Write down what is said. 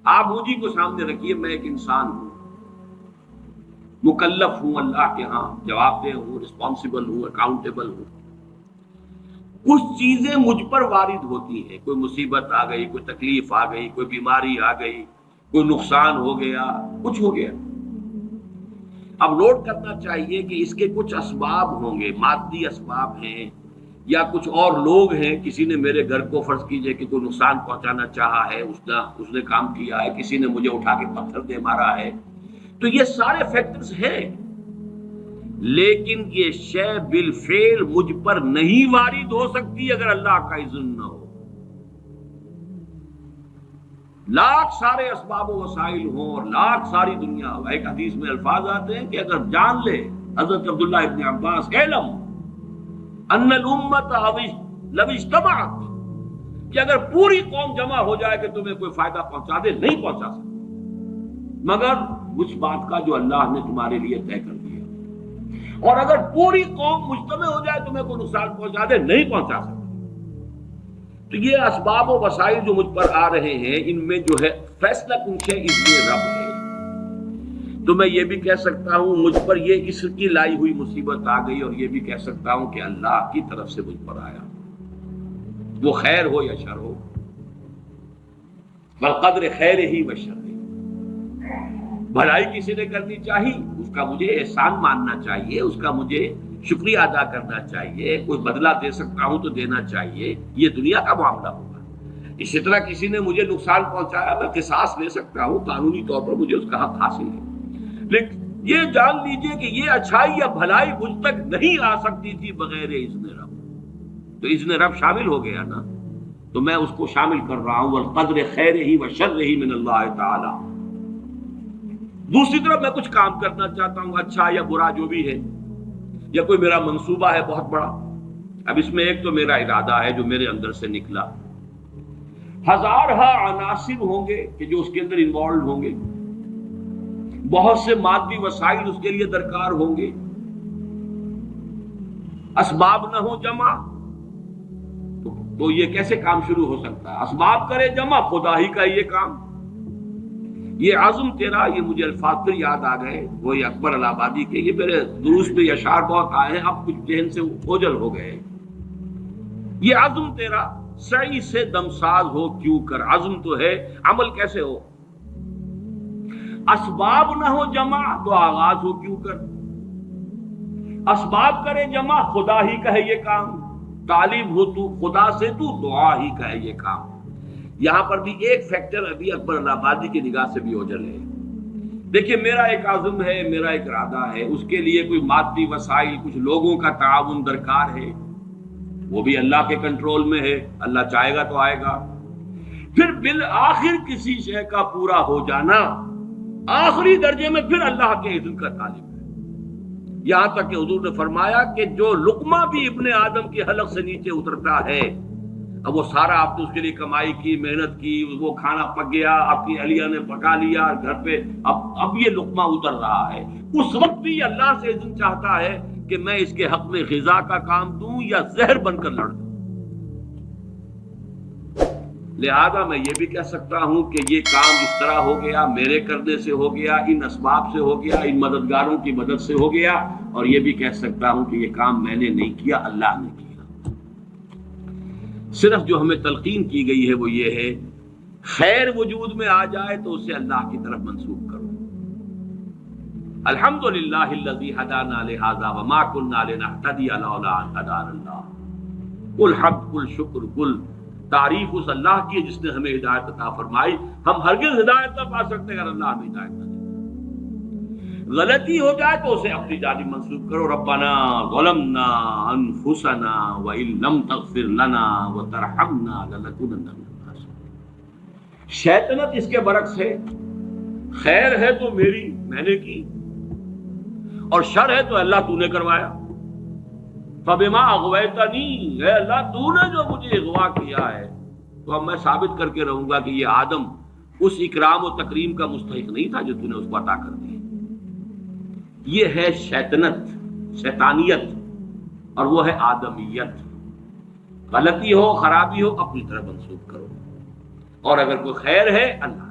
آپ مجھے کو سامنے رکھیے، میں ایک انسان ہوں، مکلف ہوں، اللہ کے ہاں جواب دہ ہوں، رسپانسبل ہوں، اکاؤنٹیبل ہوں۔ کچھ چیزیں مجھ پر وارد ہوتی ہیں، کوئی مصیبت آ گئی، کوئی تکلیف آ گئی، کوئی بیماری آ گئی، کوئی نقصان ہو گیا، کچھ ہو گیا۔ اب نوٹ کرنا چاہیے کہ اس کے کچھ اسباب ہوں گے، مادی اسباب ہیں یا کچھ اور لوگ ہیں، کسی نے میرے گھر کو فرض کیجئے کہ کوئی نقصان پہنچانا چاہا ہے، اس نے کام کیا ہے، کسی نے مجھے اٹھا کے پتھر دے مارا ہے، تو یہ سارے فیکٹرز ہیں، لیکن یہ شے بالفعل مجھ پر نہیں وارد ہو سکتی اگر اللہ کا اذن نہ ہو۔ لاکھ سارے اسباب و وسائل ہوں اور لاکھ ساری دنیا ہو، ایک حدیث میں الفاظ آتے ہیں کہ اگر جان لے حضرت عبداللہ ابن عباس، علم ان الامت لو اجتمعت، کہ اگر پوری قوم جمع ہو جائے کہ تمہیں کوئی فائدہ پہنچا دے، نہیں پہنچا سکتے مگر اس بات کا جو اللہ نے تمہارے لیے طے کر دیا، اور اگر پوری قوم مجتمع ہو جائے تمہیں کوئی نقصان پہنچا دے، نہیں پہنچا سکتے۔ تو یہ اسباب و وسائل جو مجھ پر آ رہے ہیں، ان میں جو ہے فیصلہ کن شے اذن رب ہے۔ تو میں یہ بھی کہہ سکتا ہوں مجھ پر یہ اس کی لائی ہوئی مصیبت آ گئی، اور یہ بھی کہہ سکتا ہوں کہ اللہ کی طرف سے مجھ پر آیا، وہ خیر ہو یا شر ہو، بالقدر خیر ہی و شر ہی۔ بھلائی کسی نے کرنی چاہیے، اس کا مجھے احسان ماننا چاہیے، اس کا مجھے شکریہ ادا کرنا چاہیے، کوئی بدلہ دے سکتا ہوں تو دینا چاہیے، یہ دنیا کا معاملہ ہوگا۔ اسی طرح کسی نے مجھے نقصان پہنچایا، میں قصاص لے سکتا ہوں، قانونی طور پر مجھے اس کا حق حاصل ہے، لیکن یہ جان لیجئے کہ یہ اچھائی یا بھلائی مجھ تک نہیں آ سکتی تھی بغیر اذن رب۔ تو اذن رب شامل ہو گیا نا، تو میں اس کو شامل کر رہا ہوں، والقدر خیر ہی و شر ہی من اللہ تعالی۔ دوسری طرف میں کچھ کام کرنا چاہتا ہوں، اچھا یا برا جو بھی ہے، یا کوئی میرا منصوبہ ہے بہت بڑا، اب اس میں ایک تو میرا ارادہ ہے جو میرے اندر سے نکلا، ہزارہا عناصر ہوں گے کہ جو اس کے اندر انوالوڈ ہوں گے، بہت سے مادی وسائل اس کے لیے درکار ہوں گے، اسباب نہ ہو جمع تو یہ کیسے کام شروع ہو سکتا ہے؟ اسباب کرے جمع، خدا ہی کا یہ کام، یہ عزم تیرا، یہ مجھے الفاظ پھر یاد آ گئے وہی اکبر الہ آبادی کے، یہ میرے دروس میں اشعار بہت آئے ہیں، اب کچھ ذہن سے اوجل ہو گئے۔ یہ عزم تیرا سعی سے دمساز ہو کیوں کر، عزم تو ہے، عمل کیسے ہو؟ اسباب نہ ہو جمع تو آغاز ہو کیوں کر، اسباب کرے جمع، خدا ہی کا ہے یہ کام، طالب ہو تو خدا سے، تو دعا ہی کا ہے یہ کام۔ یہاں پر بھی ایک فیکٹر ابھی اکبر الہ آبادی کی نگاہ سے بھی اوجھل ہے۔ دیکھیے میرا ایک عزم ہے، میرا ایک ارادہ ہے، اس کے لیے کوئی مادی وسائل، کچھ لوگوں کا تعاون درکار ہے، وہ بھی اللہ کے کنٹرول میں ہے، اللہ چاہے گا تو آئے گا۔ پھر بالآخر کسی شے کا پورا ہو جانا آخری درجے میں پھر اللہ کے اذن کا طالب ہے، یہاں تک کہ حضور نے فرمایا کہ جو لقمہ بھی ابن آدم کی حلق سے نیچے اترتا ہے، اب وہ سارا آپ نے اس کے لیے کمائی کی، محنت کی، وہ کھانا پک گیا، آپ کی اہلیہ نے پکا لیا گھر پہ، اب یہ لقمہ اتر رہا ہے، اس وقت بھی اللہ سے اذن چاہتا ہے کہ میں اس کے حق میں غذا کا کام دوں یا زہر بن کر لڑ دوں۔ لہذا میں یہ بھی کہہ سکتا ہوں کہ یہ کام اس طرح ہو گیا، میرے کرنے سے ہو گیا، ان اسباب سے ہو گیا، ان مددگاروں کی مدد سے ہو گیا، اور یہ بھی کہہ سکتا ہوں کہ یہ کام میں نے نہیں کیا، اللہ نے کیا۔ صرف جو ہمیں تلقین کی گئی ہے وہ یہ ہے، خیر وجود میں آ جائے تو اسے اللہ کی طرف منسوب کرو۔ الحمدللہ الذی ہدانا لہذا وما کنا لنہتدی لولا ان ہدانا اللہ، قل حمد، قل شکر، قل تعریف اس اللہ کی ہے جس نے ہمیں ہدایت عطا فرمائی، ہم ہرگز ہدایت نہ پا سکتے اگر اللہ ہمیں ہدایت نہ دے۔ غلطی ہو جائے تو اسے اپنی جانب منسوب کرو، ربنا ظلمنا انفسنا وان لم تغفر لنا وترحمنا لنکونن من الخاسرین۔ شیطنت اس کے برعکس ہے، خیر ہے تو میری، میں نے کی، اور شر ہے تو اللہ تو نے کروایا۔ فبما اغویتنی، اے اللہ تو نے جو مجھے اغوا کیا ہے، تو اب میں ثابت کر کے رہوں گا کہ یہ آدم اس اکرام و تکریم کا مستحق نہیں تھا جو تو نے اس کو عطا کر دی۔ یہ ہے شیطنت، شیطانیت، اور وہ ہے آدمیت۔ غلطی ہو، خرابی ہو، اپنی طرف منسوب کرو، اور اگر کوئی خیر ہے اللہ